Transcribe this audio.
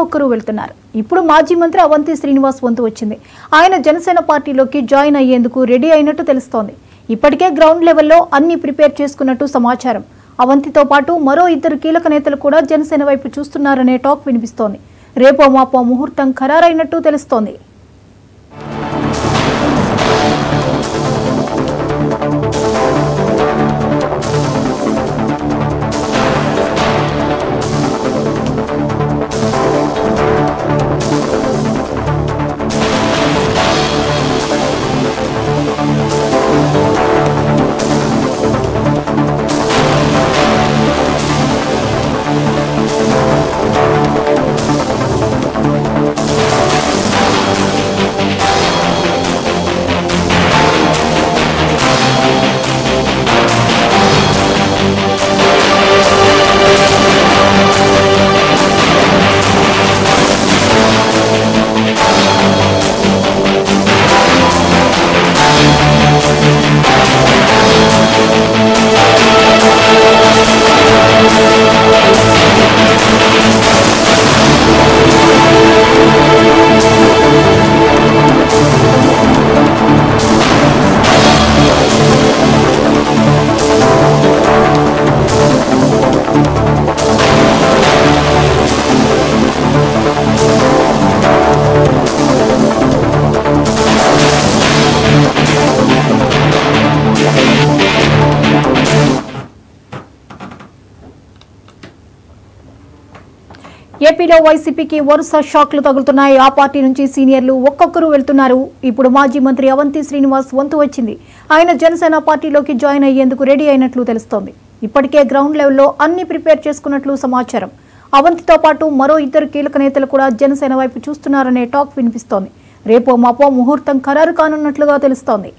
ఒక్కొక్కరు వెళ్తున్నారు. ఇప్పుడు మాజీ మంత్రి అవంతి శ్రీనివాస్ వంతు వచ్చింది. ఆయన జనసేన పార్టీలోకి జాయిన్ అయ్యేందుకు రెడీ అయినట్టు తెలుస్తోంది. ఇప్పటికే గ్రౌండ్ లెవెల్లో అన్ని ప్రిపేర్ చేసుకున్నట్టు సమాచారం. అవంతితో పాటు మరో ఇద్దరు కీలక నేతలు కూడా జనసేన వైపు చూస్తున్నారనే టాక్ వినిపిస్తోంది. రేపో మాపో ముహూర్తం ఖరారైనట్టు తెలుస్తోంది. ఏపీలో వైసీపీకి వరుస షాక్లు తగులుతున్నాయి. ఆ పార్టీ నుంచి సీనియర్లు ఒక్కొక్కరు వెళ్తున్నారు. ఇప్పుడు మాజీ మంత్రి అవంతి శ్రీనివాస్ వంతు వచ్చింది. ఆయన జనసేన పార్టీలోకి జాయిన్ అయ్యేందుకు రెడీ అయినట్లు తెలుస్తోంది. ఇప్పటికే గ్రౌండ్ లెవెల్లో అన్ని ప్రిపేర్ చేసుకున్నట్లు సమాచారం. అవంతితో పాటు మరో ఇద్దరు కీలక నేతలు కూడా జనసేన వైపు చూస్తున్నారనే టాక్ వినిపిస్తోంది. రేపో మాపో ముహూర్తం ఖరారు కానున్నట్లుగా తెలుస్తోంది.